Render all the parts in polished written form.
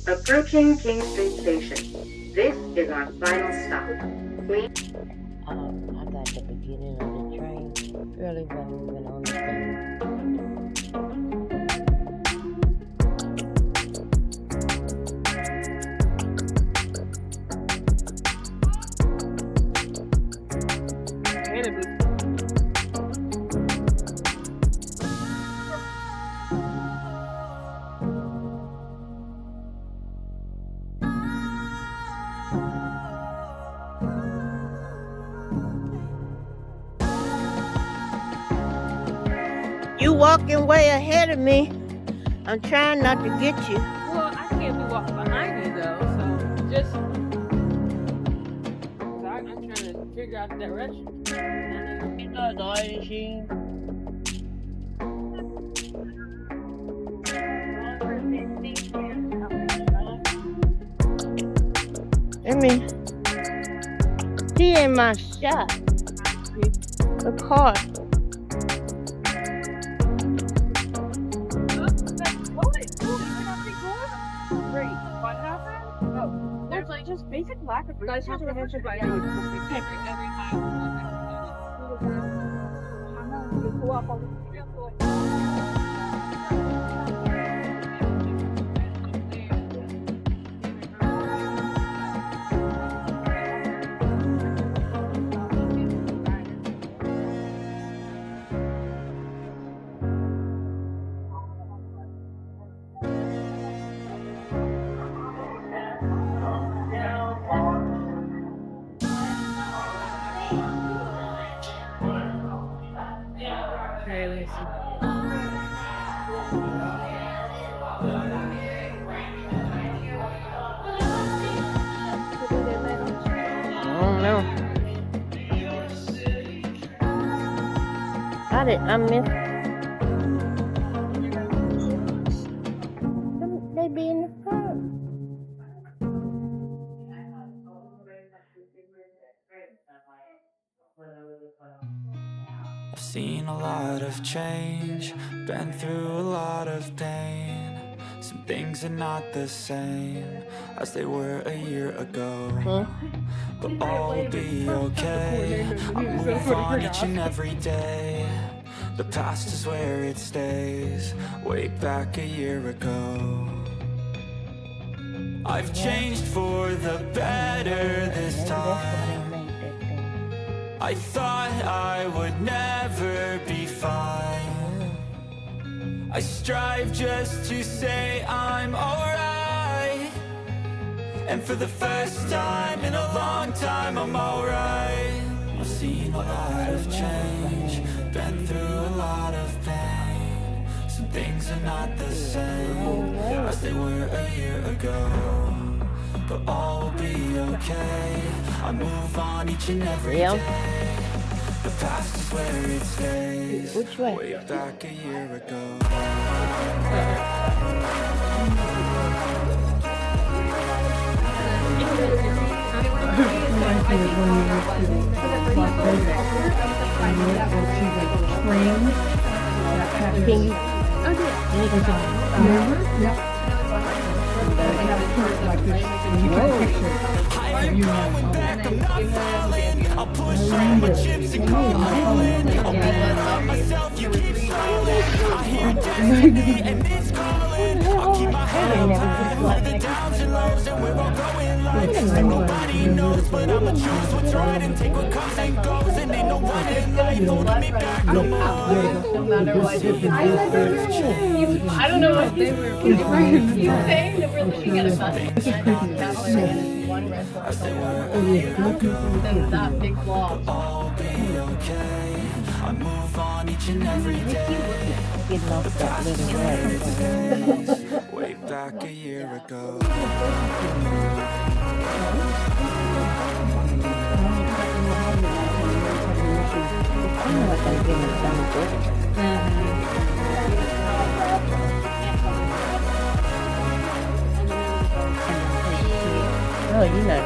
Approaching King Street Station. This is our final stop. Please. I got the beginning of the train early when we went on the thing. You walking way ahead of me. I'm trying not to get you. Well, I can't be walking behind you though, so just. I'm trying to figure out the direction. Let me see in my shot. The car. What happened? Oh, there's like just basic lack of guys have to mention by every Got it. I missed. They be in the front. I've seen a lot of change, been through a lot of pain. Some things are not the same as they were a year ago. But all will be okay. I move on each and every day. The past is where it stays, way back a year ago. I've changed for the better this time. I thought I would never be fine. I strive just to say I'm alright. And for the first time in a long time, I'm alright. I've seen a lot of change, been through a lot of pain. Some things are not the same as they were a year ago. But all will be okay. I move on each and every day. The past is where it stays. Which way? Way back a year ago. I'm going back, I'm not falling. I'll push all my chips and call Island. I'll be myself, you keep stalling. I hear destiny and it's calling. I'll keep my head up high for the downs and lows, and we're all growing life. And nobody knows, but I'ma choose what's right and take what comes and goes. And ain't no one in life holding me back no more. No matter what. I don't know what they were saying. They were looking at a bus. One restaurant. That big block. All be okay. I move on each and every day. Getting off that little road. Way back a year ago. I know what they're getting done with. Oh, you know.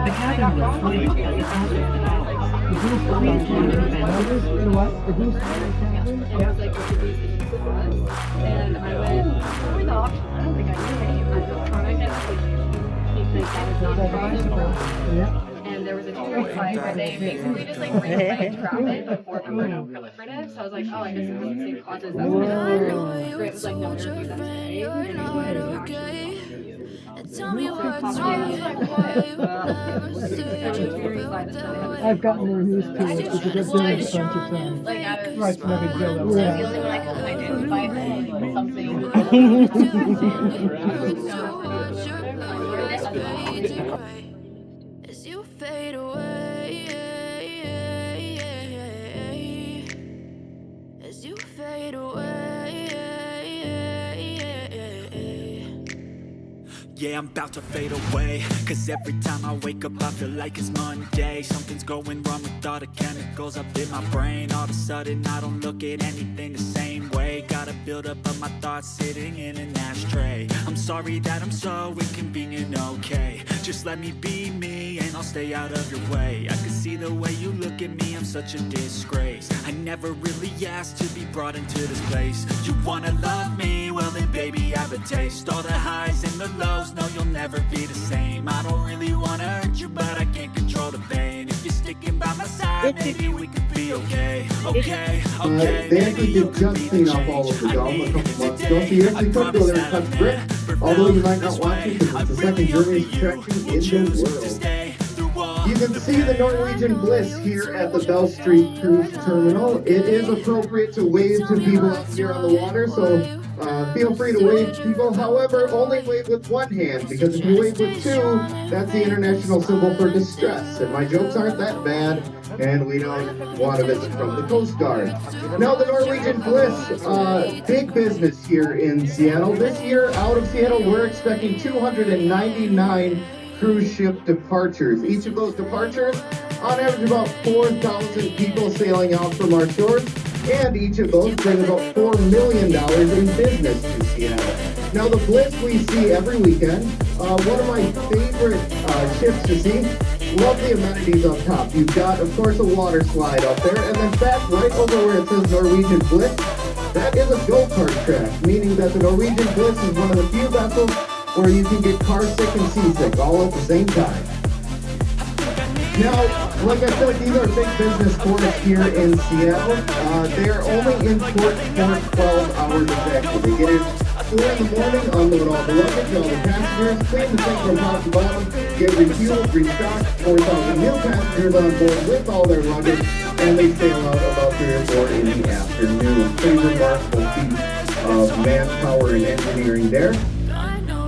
The And I went, over the auction. I don't think I knew any of it. And there was a two-way fight where they basically just like replay traffic before the word proliferative. So I was like, oh, I guess it was the same causes. That's what it was like, no, interview that's today. And I wanted to actually. Tell me what's I've gotten more used to it because I've done it a bunch of times. Right, it's not a deal. I feel like when I can identify with something. As you fade away, as you fade away. Yeah, I'm about to fade away, cause every time I wake up I feel like it's Monday. Something's going wrong with all the chemicals up in my brain. All of a sudden I don't look at anything the same way. Gotta build up of my thoughts sitting in an ashtray. I'm sorry that I'm so inconvenient, okay. Just let me be me and I'll stay out of your way. I can see the way you look at me, I'm such a disgrace. I never really asked to be brought into this place. You wanna love me? Well then baby have a taste. All the highs and the lows, no you'll never be the same. I don't really wanna hurt you but I can't control the pain. If you're sticking by my side, maybe we could be okay. They actually did just clean off all of the dome a couple months ago, so you actually could go there and touch brick, although you might not want to because it's the second dirtiest attraction in the world. You can see the Norwegian Bliss here at the Bell Street Cruise Terminal. It is appropriate to wave to people out here on the water, so feel free to wave to people. However, only wave with one hand, because if you wave with two, that's the international symbol for distress. And my jokes aren't that bad, and we don't want a visit from the Coast Guard. Now, the Norwegian Bliss, big business here in Seattle. This year, out of Seattle, we're expecting 299 cruise ship departures. Each of those departures, on average, about 4,000 people sailing out from our shores. And each of those bring about $4 million in business to Seattle. Now the Bliss we see every weekend, one of my favorite ships to see, love the amenities up top. You've got, of course, a water slide up there, and then back right over where it says Norwegian Bliss, that is a go-kart track, meaning that the Norwegian Bliss is one of the few vessels where you can get car sick and seasick all at the same time. Now, like I said, these are big business for us here in Seattle. They are only in port for 12 hours exactly. They get in 4 in the morning, unload all the luggage, all the passengers, clean the tank from top to bottom, get refueled, restocked, 4,000 new passengers on board with all their luggage, and they sail out about 3 or 4 in the afternoon. Pretty remarkable feat of manpower and engineering there.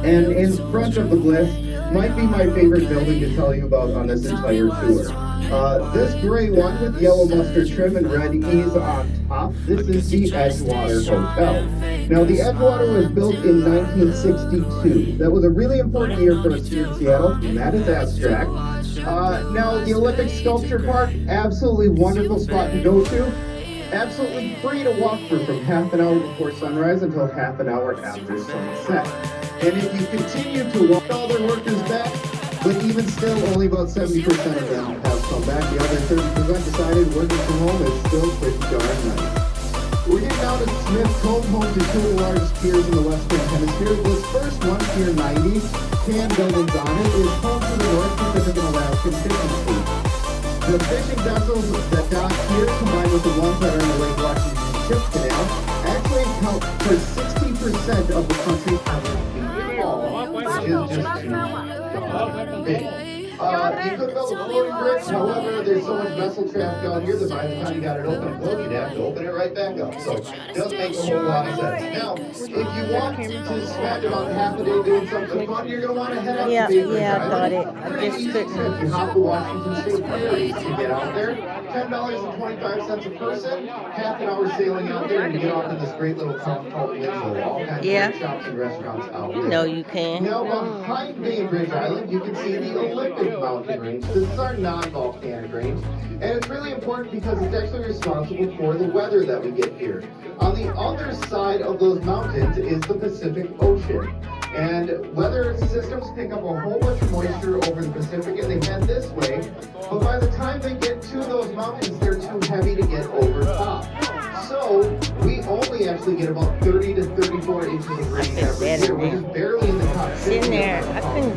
And in front of the Bliss might be my favorite building to tell you about on this entire tour. This gray one with yellow mustard trim and red E's on top, this is the Edgewater Hotel. Now the Edgewater was built in 1962. That was a really important year for us here in Seattle, and that is abstract. Now the Olympic Sculpture Park, absolutely wonderful spot to go to. Absolutely free to walk through from half an hour before sunrise until half an hour after sunset. And if you continue to walk, all their workers back, but even still, only about 70% of them have come back. The other 30% decided working from home is still pretty darn nice. We're getting out at Smith Cove, home to 2 of the largest piers in the Western Hemisphere. This first one, Pier 90, 10 buildings on it, is home to the North Pacific and Alaskan fishing fleet. The fishing vessels that dock here, combined with the ones that are in the Lake Washington Ship Canal, actually account for 60% of the country's you could build a floating bridge, however, there's so much vessel traffic out here that by the time you got it open and closed, you'd have to open it right back up. So it doesn't make a whole lot of sense. Now, if you want to spend about half a day doing something fun, you're going to want to head out to Baker I got it. I Pretty just easy, couldn't. so if you hop the Washington State Pier, you can get out there. $10.25 a person, half an hour sailing out there, and you get off in this great little town called Winslow. All kinds Yeah. of shops and restaurants out You there. know you can. Now behind Bainbridge Island, you can see the Olympic Mountain Range. This is our non-volcanic range, and it's really important because it's actually responsible for the weather that we get here. On the other side of those mountains is the Pacific Ocean. And weather systems pick up a whole bunch of moisture over the Pacific and they head this way. But by the time they get to those mountains, they're too heavy to get over top. So we only actually get about 30 to 34 inches of rain every year, which is barely in the top 50. Sitting there, I couldn't